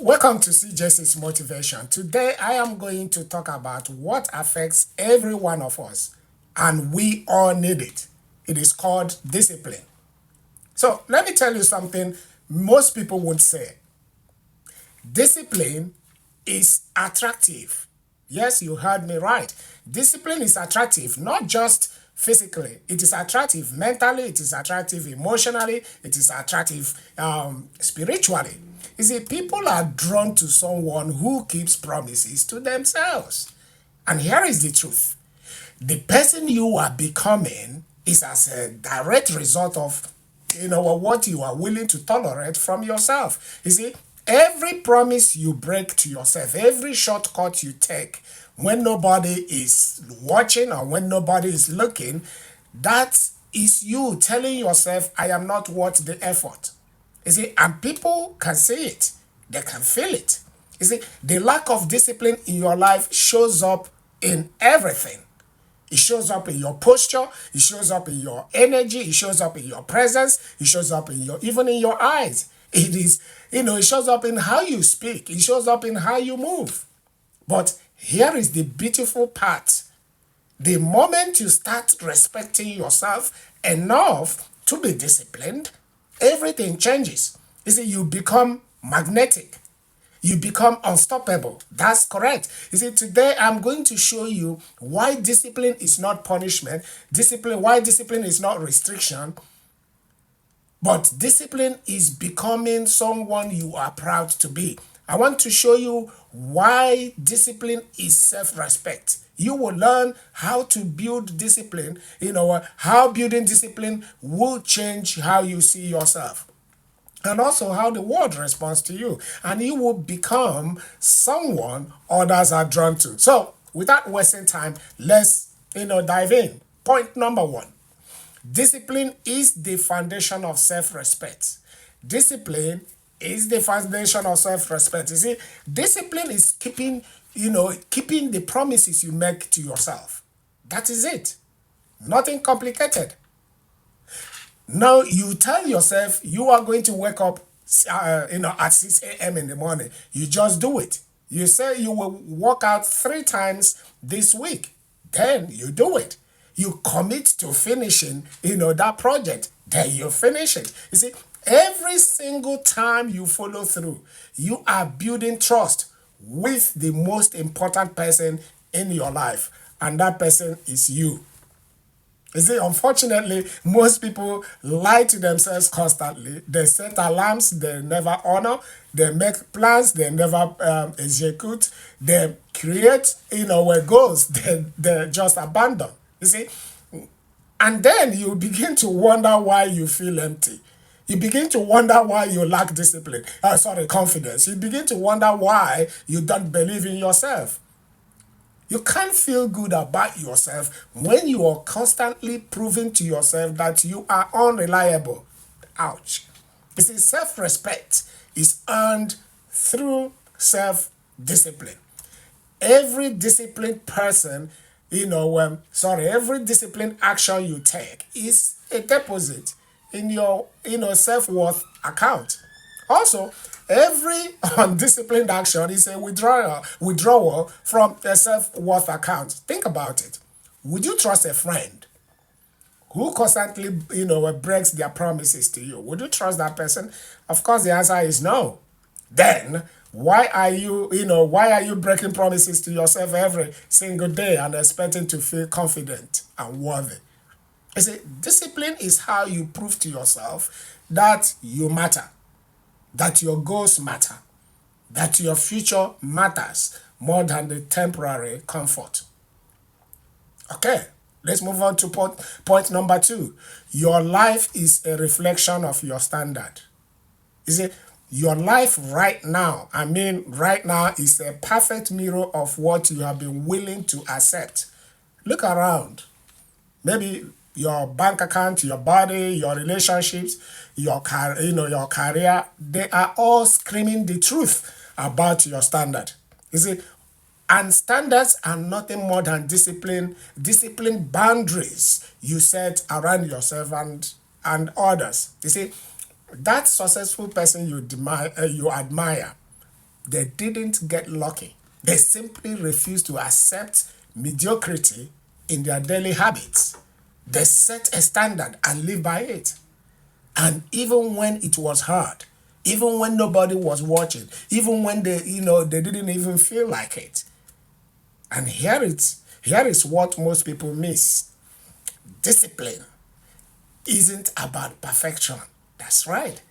Welcome to CJC's Motivation. Today I am going to talk about what affects every one of us, and we all need it. It is called discipline. So let me tell you something most people won't say. Discipline is attractive. Yes, you heard me right. Discipline is attractive, not just physically. It is attractive mentally, it is attractive emotionally, it is attractive spiritually. You see, people are drawn to someone who keeps promises to themselves. And here is the truth. The person you are becoming is as a direct result of what you are willing to tolerate from yourself. You see, every promise you break to yourself, every shortcut you take when nobody is watching or when nobody is looking, that is you telling yourself, I am not worth the effort. You see, and people can see it, they can feel it. You see, the lack of discipline in your life shows up in everything. It shows up in your posture, it shows up in your energy, it shows up in your presence, it shows up in your even in your eyes. It is, it shows up in how you speak, it shows up in how you move. But here is the beautiful part. The moment you start respecting yourself enough to be disciplined, everything changes. You see, you become magnetic. You become unstoppable. That's correct. You see, today I'm going to show you why discipline is not punishment, why discipline is not restriction, but discipline is becoming someone you are proud to be. I want to show you why discipline is self-respect. You will learn how to build discipline, how building discipline will change how you see yourself and also how the world responds to you. And you will become someone others are drawn to. So, without wasting time, let's dive in. Point number one. Discipline is the foundation of self-respect. Discipline is the foundation of self-respect. You see, discipline is keeping the promises you make to yourself. That is it. Nothing complicated. Now you tell yourself you are going to wake up, at 6 a.m. in the morning. You just do it. You say you will work out 3 times this week. Then you do it. You commit to finishing, that project. Then you finish it. You see, every single time you follow through, you are building trust with the most important person in your life. And that person is you. You see, unfortunately, most people lie to themselves constantly. They set alarms, they never honor. They make plans, they never execute. They create, goals, they just abandon. You see, and then you begin to wonder why you feel empty. You begin to wonder why you lack discipline. Confidence. You begin to wonder why you don't believe in yourself. You can't feel good about yourself when you are constantly proving to yourself that you are unreliable. Ouch. You see, self-respect is earned through self-discipline. Every disciplined person, every disciplined action you take is a deposit in your, self-worth account. Also, every undisciplined action is a withdrawal from a self-worth account. Think about it. Would you trust a friend who constantly, breaks their promises to you? Would you trust that person? Of course, the answer is no. Then, why are you breaking promises to yourself every single day and expecting to feel confident and worthy? You see, discipline is how you prove to yourself that you matter, that your goals matter, that your future matters more than the temporary comfort. Okay, let's move on to point number 2. Your life is a reflection of your standard. You see, your life right now, right now, is a perfect mirror of what you have been willing to accept. Look around. Maybe your bank account, your body, your relationships, your career, they are all screaming the truth about your standard. You see, and standards are nothing more than discipline boundaries you set around yourself and others. You see, that successful person you admire they didn't get lucky. They simply refused to accept mediocrity in their daily habits. They set a standard and live by it. And even when it was hard, even when nobody was watching, even when they didn't even feel like it. And here is what most people miss. Discipline isn't about perfection. That's right.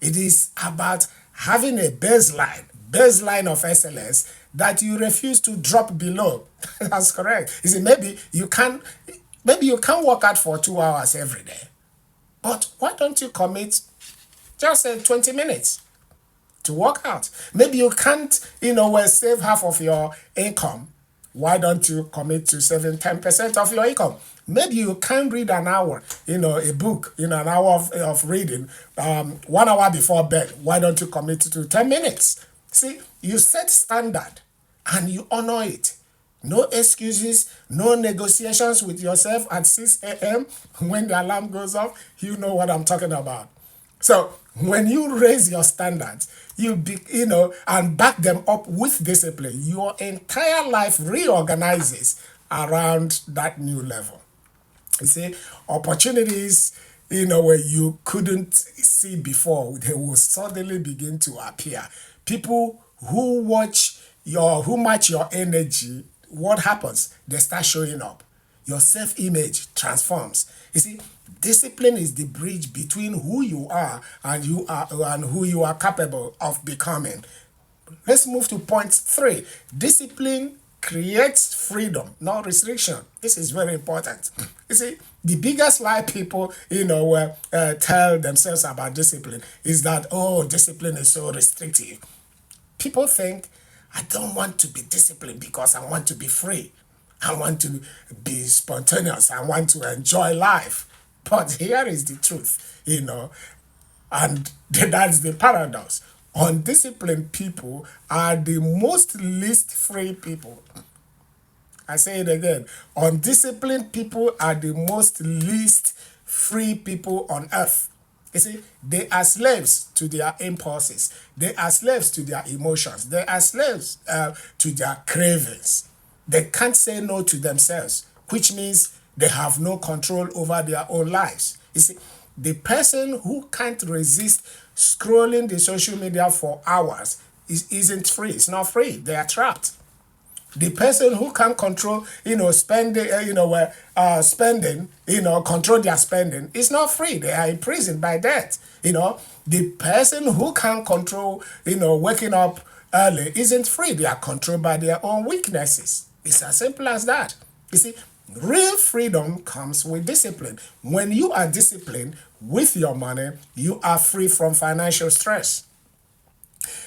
It is about having a baseline of excellence that you refuse to drop below. That's correct. You see, maybe you can work out for 2 hours every day. But why don't you commit just 20 minutes to work out? Maybe you can't, save half of your income. Why don't you commit to saving 10% of your income? Maybe you can read an hour, a book, an hour of reading, 1 hour before bed. Why don't you commit to 10 minutes? See, you set standard and you honor it. No excuses, no negotiations with yourself at 6 a.m. when the alarm goes off. You know what I'm talking about. So when you raise your standards, and back them up with discipline, your entire life reorganizes around that new level. You see, opportunities, where you couldn't see before, they will suddenly begin to appear. People who match your energy, what happens? They start showing up. Your self-image transforms. You see, discipline is the bridge between who you are and who you are capable of becoming. Let's move to point 3. Discipline creates freedom, not restriction. This is very important. You see, the biggest lie people, tell themselves about discipline is that, discipline is so restrictive. People think, I don't want to be disciplined because I want to be free. I want to be spontaneous. I want to enjoy life. But here is the truth, and that's the paradox. Undisciplined people are the most least free people. I say it again. Undisciplined people are the most least free people on earth. You see, they are slaves to their impulses. They are slaves to their emotions. They are slaves to their cravings. They can't say no to themselves, which means they have no control over their own lives. You see, the person who can't resist scrolling the social media for hours isn't free. It's not free. They are trapped. The person who can't control, spending, control their spending is not free. They are imprisoned by debt. The person who can't control, waking up early isn't free. They are controlled by their own weaknesses. It's as simple as that. You see, real freedom comes with discipline. When you are disciplined with your money, you are free from financial stress.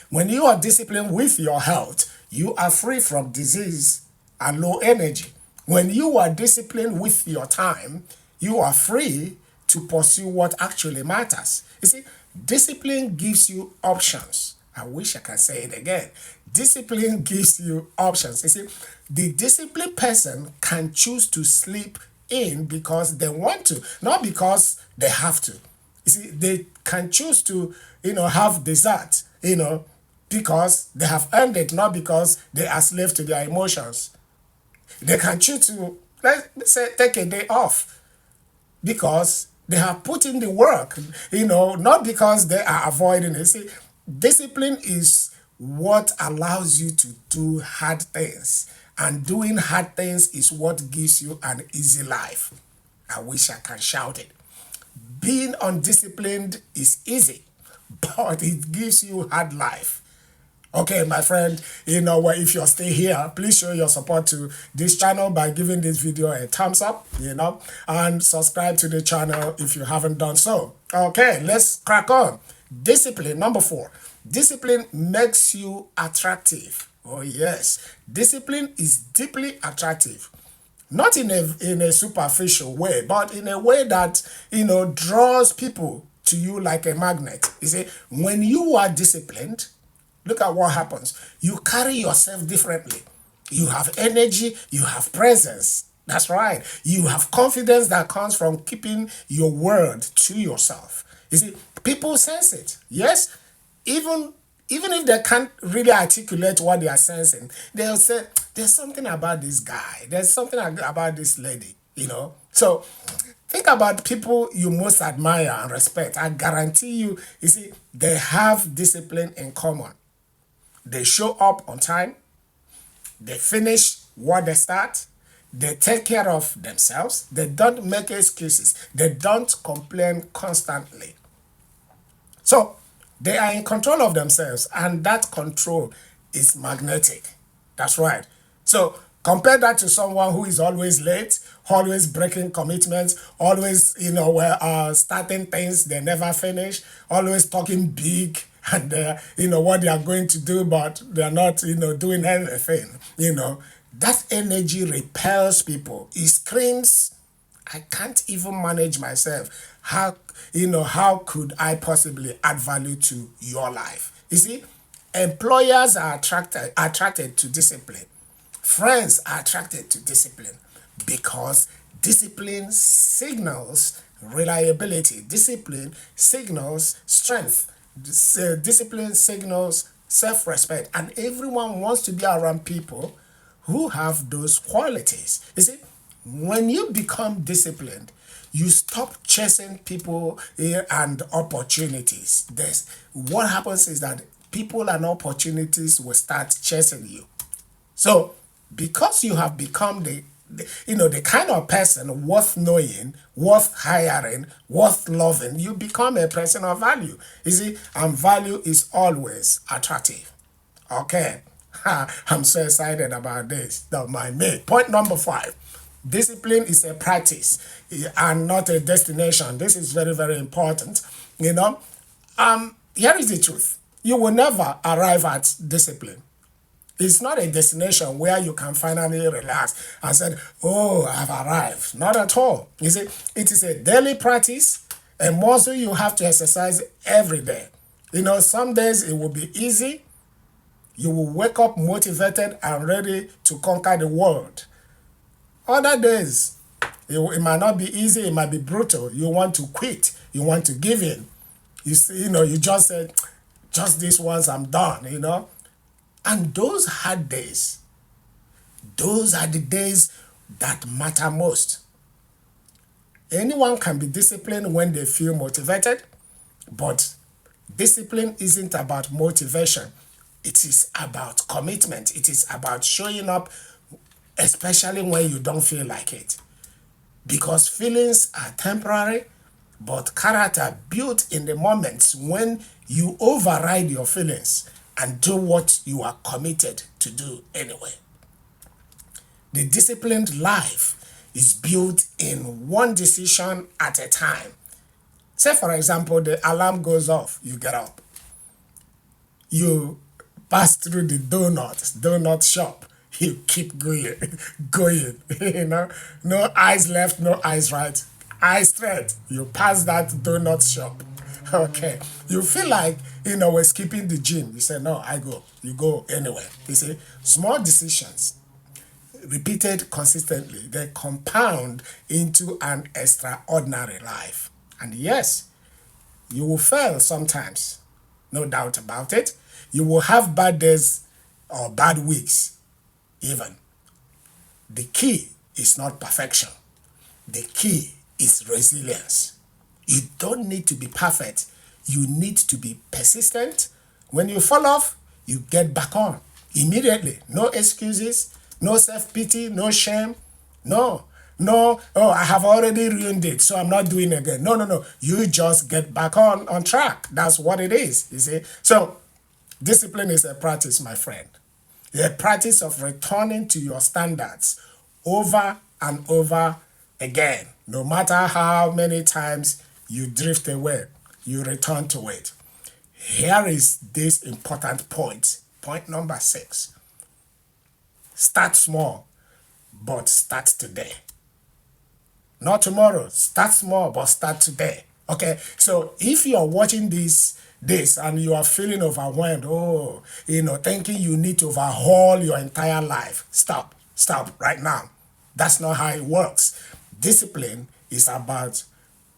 When you are disciplined with your health, you are free from disease and low energy. When you are disciplined with your time, you are free to pursue what actually matters. You see, discipline gives you options. I wish I could say it again. Discipline gives you options. You see, the disciplined person can choose to sleep in because they want to, not because they have to. You see, they can choose to, have dessert, because they have earned it, not because they are slave to their emotions. They can choose to, let's say, take a day off because they have put in the work, not because they are avoiding it. See, discipline is what allows you to do hard things. And doing hard things is what gives you an easy life. I wish I can shout it. Being undisciplined is easy, but it gives you hard life. Okay, my friend, if you're still here, please show your support to this channel by giving this video a thumbs up, and subscribe to the channel if you haven't done so. Okay, let's crack on. Discipline, number 4. Discipline makes you attractive. Oh yes, discipline is deeply attractive. Not in a superficial way, but in a way that, draws people to you like a magnet. You see, when you are disciplined, look at what happens. You carry yourself differently. You have energy, you have presence. That's right. You have confidence that comes from keeping your word to yourself. You see, people sense it. Yes, even even if they can't really articulate what they are sensing, they'll say, there's something about this guy, there's something about this lady, So think about people you most admire and respect. I guarantee you see, they have discipline in common. They show up on time, they finish what they start, they take care of themselves, they don't make excuses, they don't complain constantly. So they are in control of themselves, and that control is magnetic. That's right. So compare that to someone who is always late, always breaking commitments, always, starting things they never finish, always talking big and what they are going to do, but they are not, doing anything. That energy repels people. It screams, I can't even manage myself. How could I possibly add value to your life? You see, employers are attracted to discipline. Friends are attracted to discipline because discipline signals reliability. Discipline signals strength. Discipline signals self-respect. And everyone wants to be around people who have those qualities. You see, when you become disciplined, you stop chasing people and opportunities. What happens is that people and opportunities will start chasing you. So, because you have become the kind of person worth knowing, worth hiring, worth loving, you become a person of value. You see, and value is always attractive. Okay. I'm so excited about this. Now, my mate. Point number 5. Discipline is a practice and not a destination. This is very, very important. Here is the truth. You will never arrive at discipline. It's not a destination where you can finally relax and say, oh, I've arrived. Not at all. You see, it is a daily practice, a muscle you have to exercise every day. Some days it will be easy. You will wake up motivated and ready to conquer the world. Other days, it might not be easy, it might be brutal. You want to quit, you want to give in. You see, you just said, just this once, I'm done. And those hard days, those are the days that matter most. Anyone can be disciplined when they feel motivated, but discipline isn't about motivation. It is about commitment. It is about showing up, especially when you don't feel like it. Because feelings are temporary, but character built in the moments when you override your feelings and do what you are committed to do anyway. The disciplined life is built in one decision at a time. Say, for example, the alarm goes off, you get up. You pass through the donut shop. You keep going, No eyes left, no eyes right. Eyes straight. You pass that donut shop. Okay. You feel like, we're skipping the gym. You say, no, I go. You go anyway. You see, small decisions, repeated consistently, they compound into an extraordinary life. And yes, you will fail sometimes. No doubt about it. You will have bad days or bad weeks, even. The key is not perfection. The key is resilience. You don't need to be perfect. You need to be persistent. When you fall off, you get back on immediately. No excuses, no self-pity, no shame. No, oh, I have already ruined it, so I'm not doing it again. No. You just get back on track. That's what it is, you see. So, discipline is a practice, my friend. A practice of returning to your standards over and over again. No matter how many times you drift away, you return to it. Here is this important point. Point number 6. Start small, but start today. Not tomorrow. Start small, but start today. Okay, so if you're watching this and you are feeling overwhelmed, thinking you need to overhaul your entire life, stop right now. That's not how it works. Discipline is about,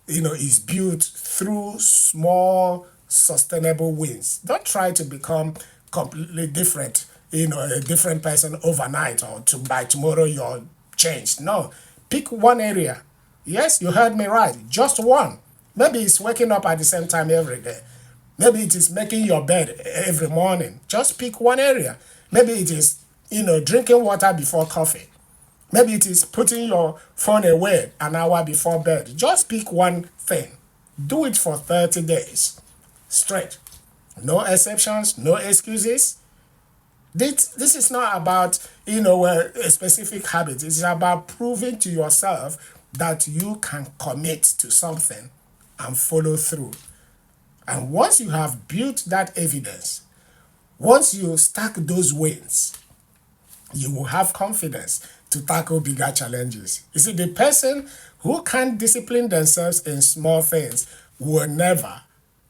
is built through small sustainable wins. Don't try to become completely different, a different person overnight, or by tomorrow you're changed. No, pick one area. Yes, you heard me right. Just one. Maybe it's waking up at the same time every day. Maybe it is making your bed every morning. Just pick one area. Maybe it is, drinking water before coffee. Maybe it is putting your phone away an hour before bed. Just pick one thing. Do it for 30 days straight. No exceptions, no excuses. This is not about, a specific habit. It's about proving to yourself that you can commit to something and follow through. And once you have built that evidence, once you stack those wins, you will have confidence to tackle bigger challenges. You see, the person who can't discipline themselves in small things will never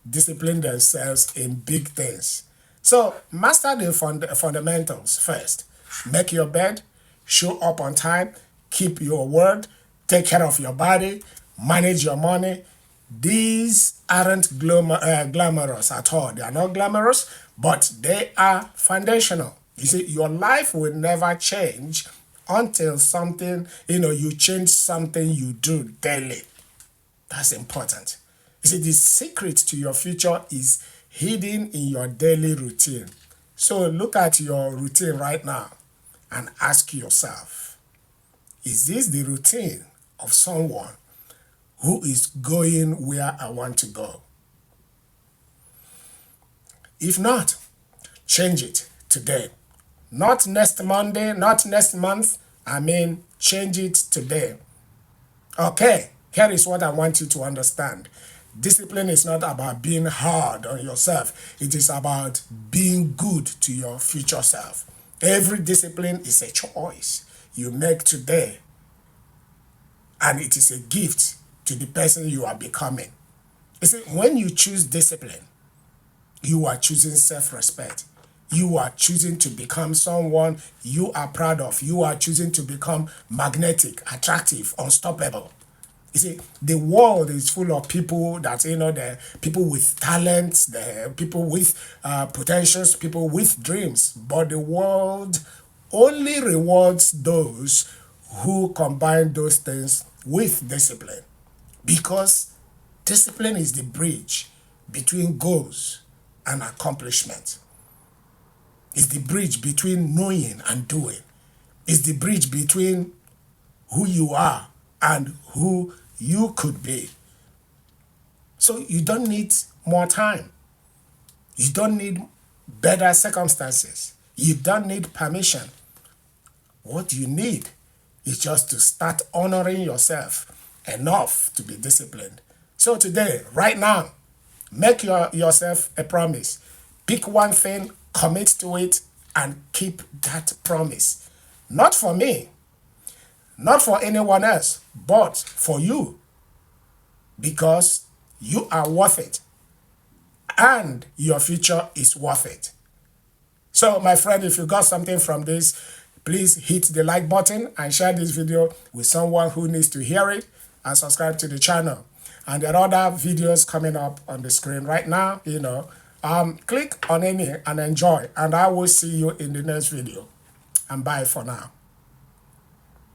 discipline themselves in big things. So, master the fundamentals first. Make your bed, show up on time, keep your word, take care of your body, manage your money. These aren't glamorous at all. They are not glamorous, but they are foundational. You see, your life will never change until you change something you do daily. That's important. You see, the secret to your future is hidden in your daily routine. So look at your routine right now and ask yourself, is this the routine of someone who is going where I want to go? If not, change it today. Not next Monday, not next month. Change it today. Okay, here is what I want you to understand. Discipline is not about being hard on yourself. It is about being good to your future self. Every discipline is a choice you make today, and it is a gift to the person you are becoming. You see, when you choose discipline, you are choosing self-respect. You are choosing to become someone you are proud of. You are choosing to become magnetic, attractive, unstoppable. You see, the world is full of people that, the people with talents, the people with potentials, people with dreams. But the world only rewards those who combine those things with discipline. Because discipline is the bridge between goals and accomplishment. It's the bridge between knowing and doing. It's the bridge between who you are and who you could be. So you don't need more time. You don't need better circumstances. You don't need permission. What you need is just to start honoring yourself enough to be disciplined. So today, right now, make yourself a promise. Pick one thing, commit to it, and keep that promise. Not for me, not for anyone else, but for you. Because you are worth it. And your future is worth it. So, my friend, if you got something from this, please hit the like button and share this video with someone who needs to hear it, and subscribe to the channel. And there are other videos coming up on the screen right now, click on any and enjoy, and I will see you in the next video. And bye for now.